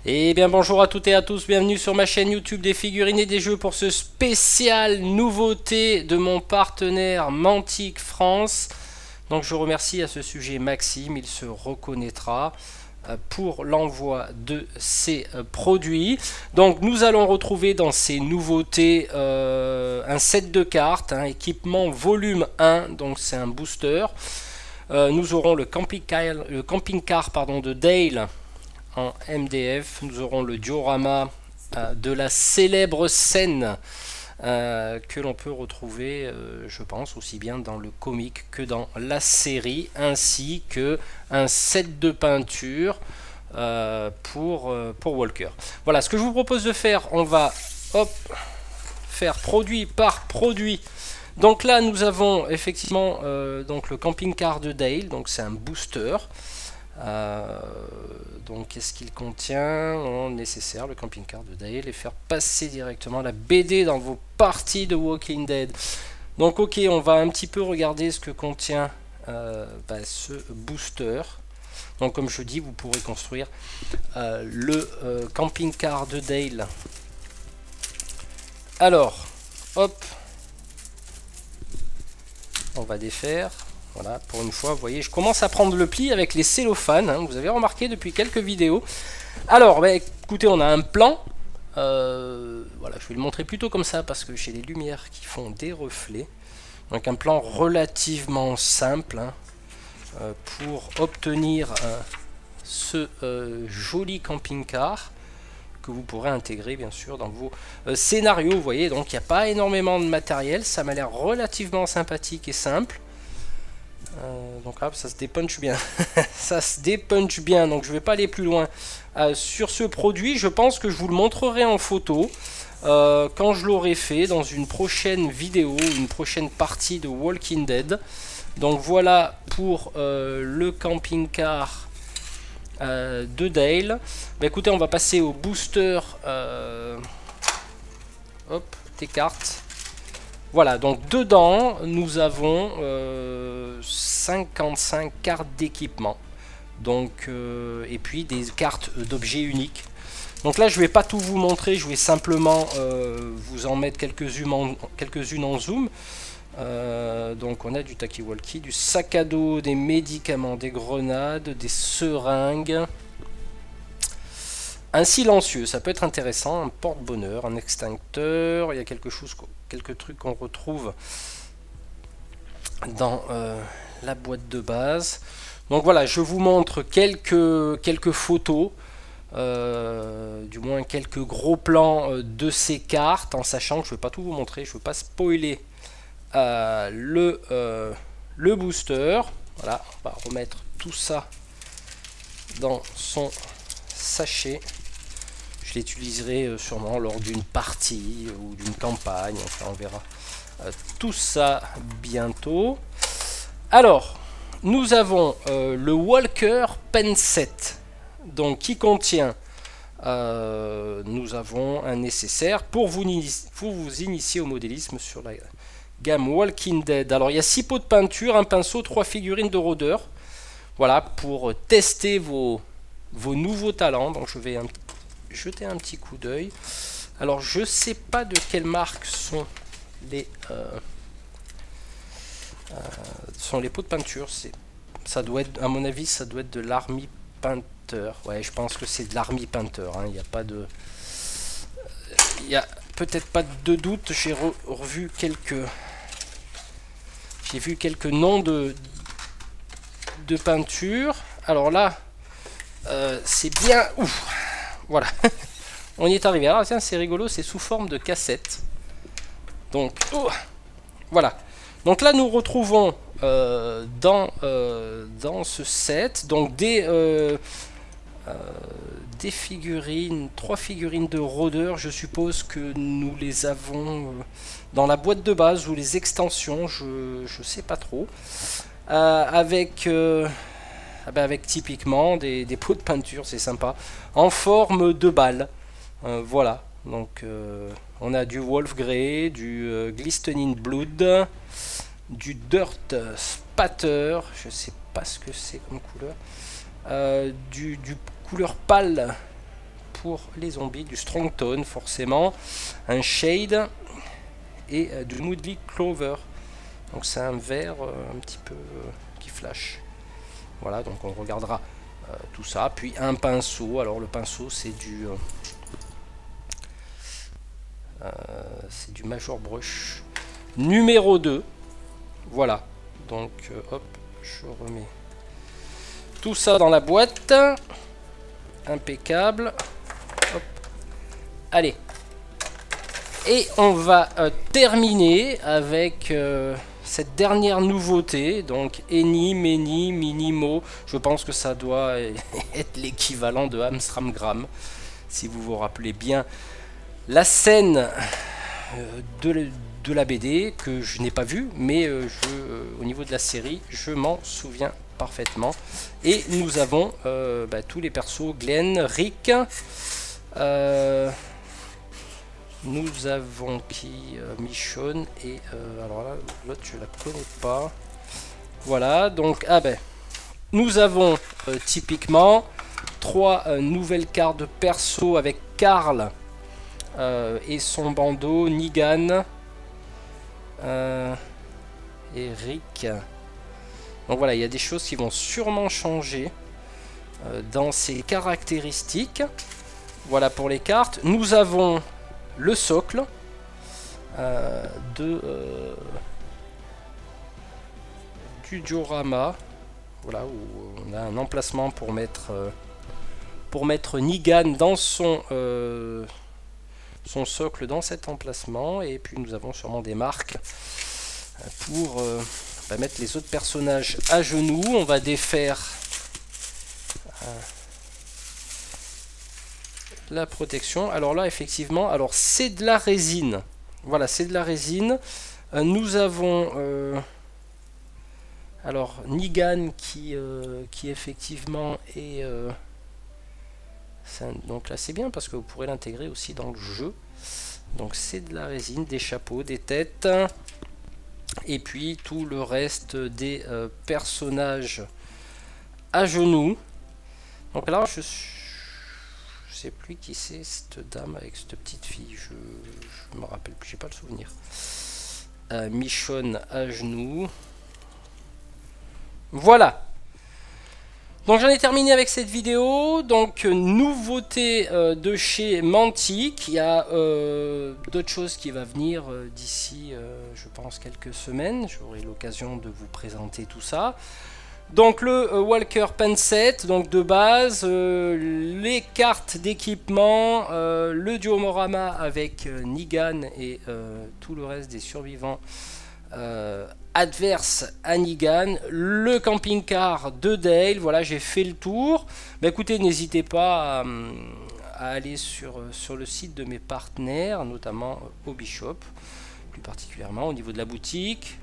Eh bien bonjour à toutes et à tous, bienvenue sur ma chaîne YouTube des figurines et des jeux pour ce spécial nouveauté de mon partenaire Mantic France. Donc je remercie à ce sujet Maxime, il se reconnaîtra pour l'envoi de ces produits. Donc nous allons retrouver dans ces nouveautés un set de cartes, un équipement volume 1, donc c'est un booster. Nous aurons le camping car de Dale en MDF. Nous aurons le diorama de la célèbre scène que l'on peut retrouver, je pense, aussi bien dans le comic que dans la série, ainsi que un set de peinture pour Walker. Voilà, ce que je vous propose de faire, on va faire produit par produit. Donc là, nous avons effectivement donc le camping-car de Dale, donc c'est un booster. Donc qu'est-ce qu'il contient? Nécessaire le camping-car de Dale et faire passer directement la BD dans vos parties de Walking Dead. Donc ok, on va un petit peu regarder ce que contient ce booster. Donc comme je dis, vous pourrez construire le camping-car de Dale. Alors, hop, on va défaire. Voilà, pour une fois, vous voyez, je commence à prendre le pli avec les cellophanes, hein, vous avez remarqué depuis quelques vidéos. Alors, écoutez, on a un plan. Voilà, je vais le montrer plutôt comme ça parce que j'ai les lumières qui font des reflets. Donc un plan relativement simple hein, pour obtenir ce joli camping-car que vous pourrez intégrer bien sûr dans vos scénarios. Vous voyez, donc il n'y a pas énormément de matériel, ça m'a l'air relativement sympathique et simple. Donc là, ça se dépunch bien. Ça se dépunch bien, donc je ne vais pas aller plus loin. Sur ce produit, je pense que je vous le montrerai en photo quand je l'aurai fait dans une prochaine vidéo, une prochaine partie de Walking Dead. Donc voilà pour le camping-car de Dale. Écoutez, on va passer au booster des cartes. Voilà, donc dedans, nous avons 55 cartes d'équipement. Donc, et puis des cartes d'objets uniques. Donc là, je ne vais pas tout vous montrer, je vais simplement vous en mettre quelques-unes en zoom. Donc on a du talkie-walkie, du sac à dos, des médicaments, des grenades, des seringues. Un silencieux, ça peut être intéressant, un porte-bonheur, un extincteur, il y a quelques trucs qu'on retrouve dans la boîte de base. Donc voilà, je vous montre quelques photos, du moins quelques gros plans de ces cartes, en sachant que je ne vais pas tout vous montrer, je ne veux pas spoiler le booster. Voilà, on va remettre tout ça dans son sachet. Je l'utiliserai sûrement lors d'une partie ou d'une campagne, enfin on verra tout ça bientôt. Alors, nous avons le Walker Pen Set, donc qui contient, nous avons un nécessaire pour vous initier au modélisme sur la gamme Walking Dead. Alors il y a 6 pots de peinture, un pinceau, 3 figurines de rôdeurs. Voilà, pour tester vos nouveaux talents. Donc je vais jeter un petit coup d'œil. Alors je sais pas de quelle marque sont les pots de peinture. Ça doit être, à mon avis, ça doit être de l'Army Painter. Ouais, je pense que c'est de l'Army Painter. Hein. Il n'y a pas de, il y a peut-être pas de doute. J'ai revu j'ai vu quelques noms de peinture. Alors là, c'est bien. Ouf. Voilà, on y est arrivé. Alors tiens, c'est rigolo, c'est sous forme de cassette. Donc, voilà. Donc là, nous retrouvons dans ce set donc des figurines, 3 figurines de rôdeurs. Je suppose que nous les avons dans la boîte de base ou les extensions, je sais pas trop. Avec typiquement des pots de peinture, c'est sympa, en forme de balle. Voilà, donc on a du Wolf Grey, du Glistening Blood, du Dirt Spatter, je sais pas ce que c'est comme couleur, du couleur pâle pour les zombies, du Strong Tone forcément, un Shade et du Moodly Clover. Donc c'est un vert un petit peu qui flash. Voilà, donc on regardera tout ça. Puis un pinceau, alors le pinceau c'est du Major Brush numéro 2. Voilà, donc hop, je remets tout ça dans la boîte. Impeccable. Hop. Allez. Et on va terminer avec cette dernière nouveauté. Donc Eni, Meni, Minimo. Je pense que ça doit être l'équivalent de Amstramgram. Si vous vous rappelez bien la scène de la BD que je n'ai pas vue. Mais au niveau de la série, je m'en souviens parfaitement. Et nous avons tous les persos, Glenn, Rick, nous avons qui, Michonne, et alors là l'autre je la connais pas. Voilà, donc nous avons typiquement 3 nouvelles cartes de perso avec Carl et son bandeau, Negan et Rick. Donc voilà, il y a des choses qui vont sûrement changer dans ces caractéristiques. Voilà pour les cartes. Nous avons le socle du diorama. Voilà, où on a un emplacement pour mettre Negan dans son socle dans cet emplacement. Et puis nous avons sûrement des marques pour mettre les autres personnages à genoux. On va défaire la protection. Alors là effectivement, alors c'est de la résine. Voilà, c'est de la résine. Nous avons alors Negan qui effectivement est donc là c'est bien parce que vous pourrez l'intégrer aussi dans le jeu. Donc c'est de la résine, des chapeaux, des têtes. Et puis tout le reste des personnages à genoux. Donc là je sais plus qui c'est cette dame avec cette petite fille. Je me rappelle plus, j'ai pas le souvenir. Michonne à genoux. Voilà. Donc j'en ai terminé avec cette vidéo. Donc nouveauté de chez Mantic. Il y a d'autres choses qui vont venir d'ici je pense quelques semaines. J'aurai l'occasion de vous présenter tout ça. Donc le Walker Penset, donc de base, les cartes d'équipement, le diorama avec Negan et tout le reste des survivants adverse à Negan, le camping-car de Dale. Voilà, j'ai fait le tour. Écoutez, n'hésitez pas à aller sur le site de mes partenaires, notamment Hobbyshop, plus particulièrement au niveau de la boutique.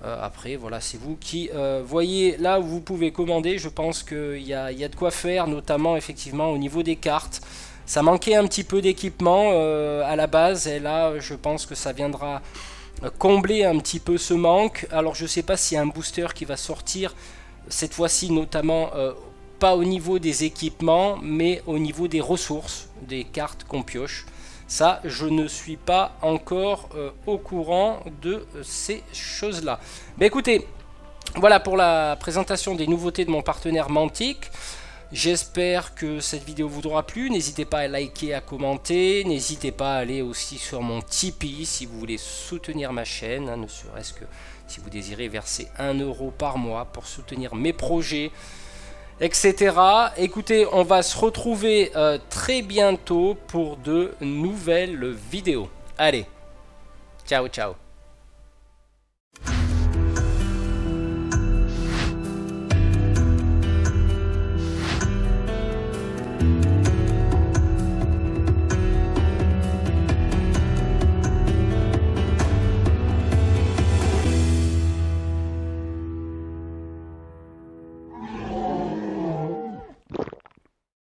Après, voilà, c'est vous qui voyez là où vous pouvez commander. Je pense qu'il y a de quoi faire, notamment effectivement au niveau des cartes. Ça manquait un petit peu d'équipement à la base, et là, je pense que ça viendra combler un petit peu ce manque. Alors je sais pas s'il y a un booster qui va sortir cette fois-ci, notamment pas au niveau des équipements mais au niveau des ressources des cartes qu'on pioche. Ça je ne suis pas encore au courant de ces choses là. Écoutez, voilà pour la présentation des nouveautés de mon partenaire Mantic. J'espère que cette vidéo vous aura plu. N'hésitez pas à liker, à commenter. N'hésitez pas à aller aussi sur mon Tipeee si vous voulez soutenir ma chaîne, ne serait-ce que si vous désirez verser 1 € par mois pour soutenir mes projets, etc. Écoutez, on va se retrouver très bientôt pour de nouvelles vidéos. Allez, ciao ciao.